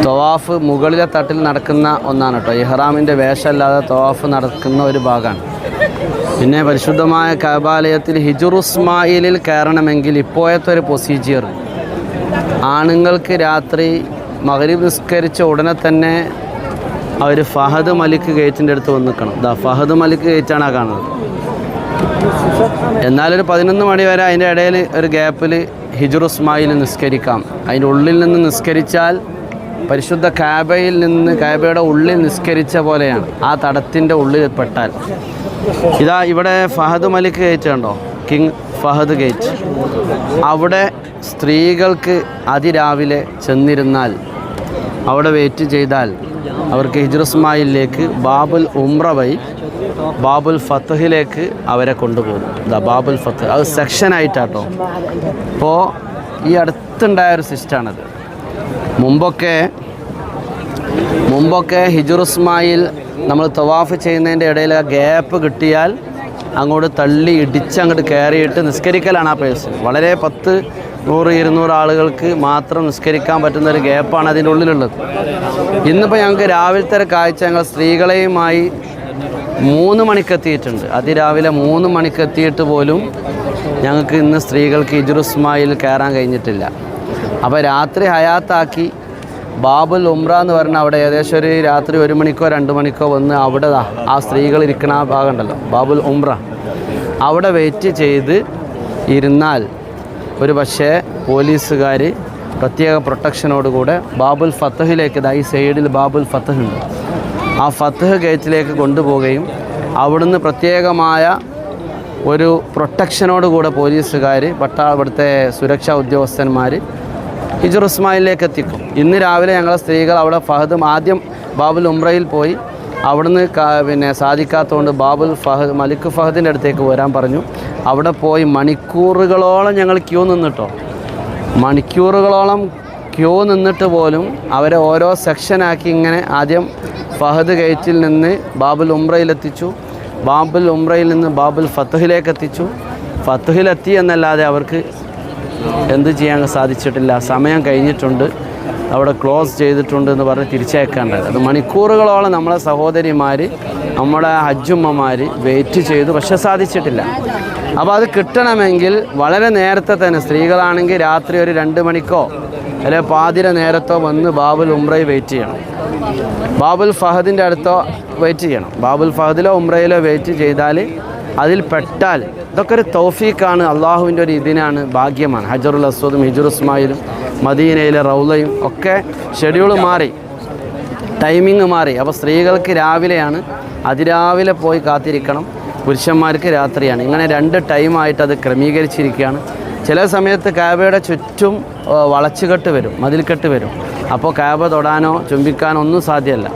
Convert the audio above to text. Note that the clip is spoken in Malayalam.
തവാഫ് മുകളിലെ തട്ടിൽ നടക്കുന്ന ഒന്നാണ് കേട്ടോ. ഇഹ്റാമിൻ്റെ വേഷമല്ലാതെ തവാഫ് നടക്കുന്ന ഒരു ഭാഗമാണ്. പിന്നെ പരിശുദ്ധമായ കഅബാലയത്തിൽ ഹിജ്റുസ്മായിലിൽ കയറണമെങ്കിൽ ഇപ്പോഴത്തെ ഒരു പ്രൊസീജിയർ, ആണുങ്ങൾക്ക് രാത്രി മഗ്രിബ് നിസ്കരിച്ച ഉടനെ തന്നെ അവർ ഫഹദ് മലിക് ഗേറ്റിൻ്റെ അടുത്ത് വന്ന് നിൽക്കണം. ഫഹദ് മലിക് ഗേറ്റാണ് ആ കാണുന്നത്. എന്നാലൊരു 11 മണി വരെ അതിൻ്റെ ഇടയിൽ ഒരു ഗ്യാപ്പിൽ ഹിജ്റുസ്മായിൽ നിസ്കരിക്കാം. അതിൻ്റെ ഉള്ളിൽ നിന്ന് നിസ്കരിച്ചാൽ പരിശുദ്ധ കഅബയുടെ ഉള്ളിൽ നിസ്കരിച്ച പോലെയാണ്. ആ തടത്തിൻ്റെ ഉള്ളിൽ പെട്ടാൽ ഇതാ ഇവിടെ ഫഹദ് മലിക് ഗേറ്റ് കണ്ടോ, കിങ് ഫഹദ് ഗേറ്റ്. അവിടെ സ്ത്രീകൾക്ക് അതിരാവിലെ ചെന്നിരുന്നാൽ, അവിടെ വെയിറ്റ് ചെയ്താൽ അവർക്ക് ഹിജ്റുസ്മായിലേക്ക് ബാബുൽ ഉംറ വഴി ബാബുൽ ഫത്തഹിലേക്ക് അവരെ കൊണ്ടുപോകും. ബാബുൽ ഫത്തഹ് അത് സെക്ഷനായിട്ടാട്ടോ. ഇപ്പോൾ ഈ അടുത്തുണ്ടായൊരു സിസ്റ്റമാണത്. മുമ്പൊക്കെ ഹിജ്റുസ്മായിൽ നമ്മൾ തവാഫ് ചെയ്യുന്നതിൻ്റെ ഇടയിൽ ആ ഗ്യാപ്പ് കിട്ടിയാൽ അങ്ങോട്ട് തള്ളി ഇടിച്ചങ്ങോട്ട് കയറിയിട്ട് നിസ്കരിക്കലാണ് ആ പേഴ്സൺ. വളരെ 10, 100, 200 ആളുകൾക്ക് മാത്രം നിസ്കരിക്കാൻ പറ്റുന്ന ഒരു ഗ്യാപ്പാണ് അതിൻ്റെ ഉള്ളിലുള്ളത്. ഇന്നിപ്പോൾ ഞങ്ങൾക്ക് രാവിലത്തെ കാഴ്ച, ഞങ്ങൾ സ്ത്രീകളെയുമായി 3 മണിക്കെത്തിയിട്ടുണ്ട്. അതിരാവിലെ 3 മണിക്കെത്തിയിട്ട് പോലും ഞങ്ങൾക്ക് ഇന്ന് സ്ത്രീകൾക്ക് ഹിജ്റുസ്മായിൽ കയറാൻ കഴിഞ്ഞിട്ടില്ല. അപ്പോൾ രാത്രി ഹയാത്താക്കി ബാബുൽ ഉംറ എന്ന് പറഞ്ഞാൽ അവിടെ ഏകദേശം ഒരു രാത്രി 1 മണിക്കോ 2 മണിക്കോ വന്ന് അവിടെ ആ സ്ത്രീകൾ ഇരിക്കുന്ന ആ ഭാഗം ഉണ്ടല്ലോ, ബാബുൽ ഉംറ, അവിടെ വെയിറ്റ് ചെയ്ത് ഇരുന്നാൽ ഒരു പക്ഷേ പോലീസുകാർ പ്രത്യേക പ്രൊട്ടക്ഷനോടുകൂടെ ബാബുൽ ഫത്തഹിലേക്ക്, ഈ സൈഡിൽ ബാബുൽ ഫത്തഹ് ഉണ്ട്, ആ ഫത്തഹ് ഗേറ്റിലേക്ക് കൊണ്ടുപോവുകയും അവിടുന്ന് പ്രത്യേകമായ ഒരു പ്രൊട്ടക്ഷനോടുകൂടെ പോലീസുകാർ, ഇവിടുത്തെ സുരക്ഷാ ഉദ്യോഗസ്ഥന്മാർ ഹിജ്റുസ്മായിലേക്ക് എത്തിക്കും. ഇന്ന് രാവിലെ ഞങ്ങളെ സ്ത്രീകൾ അവിടെ ആദ്യം ബാബുൽ ഉംറയിൽ പോയി, അവിടുന്ന് പിന്നെ സാധിക്കാത്തതുകൊണ്ട് ബാബുൽ ഫഹദ് മലിക് ഫഹദിൻ്റെ അടുത്തേക്ക് വരാൻ പറഞ്ഞു. അവിടെ പോയി മണിക്കൂറുകളോളം ഞങ്ങൾ ക്യൂ നിന്നിട്ടോ, മണിക്കൂറുകളോളം ക്യൂ നിന്നിട്ട് പോലും അവരെ ഓരോ സെക്ഷനാക്കി ഇങ്ങനെ ആദ്യം ഫഹദ് ഗേറ്റിൽ നിന്ന് ബാബുൽ ഉംറയിലെത്തിച്ചു, ബാബുൽ ഉംറയിൽ നിന്ന് ബാബുൽ ഫത്തഹിലേക്ക് എത്തിച്ചു. ഫത്തഹിലെത്തി എന്നല്ലാതെ അവർക്ക് എന്ത് ചെയ്യാൻ സാധിച്ചിട്ടില്ല. സമയം കഴിഞ്ഞിട്ടുണ്ട്, അവിടെ ക്ലോസ് ചെയ്തിട്ടുണ്ട് എന്ന് പറഞ്ഞ് തിരിച്ചയക്കാണ്ടായത്. അത് മണിക്കൂറുകളോളം നമ്മളെ സഹോദരിമാർ, നമ്മുടെ ഹജ്ജുമ്മമാർ വെയിറ്റ് ചെയ്തു, പക്ഷെ സാധിച്ചിട്ടില്ല. അപ്പോൾ അത് കിട്ടണമെങ്കിൽ വളരെ നേരത്തെ തന്നെ, സ്ത്രീകളാണെങ്കിൽ രാത്രി ഒരു 2 മണിക്കോ അല്ലെങ്കിൽ പാതിര നേരത്തോ വന്ന് ബാബുൽ ഉംറയിൽ വെയിറ്റ് ചെയ്യണം, ബാബുൽ ഫഹദിൻ്റെ അടുത്തോ വെയിറ്റ് ചെയ്യണം. ബാബുൽ ഫഹദിലോ ഉംറയിലോ വെയിറ്റ് ചെയ്താൽ അതിൽ പെട്ടാൽ ഇതൊക്കെ ഒരു തൗഫീഖാണ്, അള്ളാഹുവിൻ്റെ ഒരു ഇതിനാണ്, ഭാഗ്യമാണ്. ഹജറുൽ അസ്വദും ഹിജ്റുസ്മായിലും മദീനയിലെ റൗളയും ഒക്കെ ഷെഡ്യൂൾ മാറി, ടൈമിങ് മാറി. അപ്പോൾ സ്ത്രീകൾക്ക് രാവിലെയാണ്, അതിരാവിലെ പോയി കാത്തിരിക്കണം, പുരുഷന്മാർക്ക് രാത്രിയാണ്. ഇങ്ങനെ 2 ടൈമായിട്ട് അത് ക്രമീകരിച്ചിരിക്കുകയാണ്. ചില സമയത്ത് കഅബയുടെ ചുറ്റും വളച്ചുകെട്ട് വരും, മതിൽക്കെട്ട് വരും. അപ്പോൾ കഅബ തൊടാനോ ചുംബിക്കാനോ ഒന്നും സാധ്യമല്ല.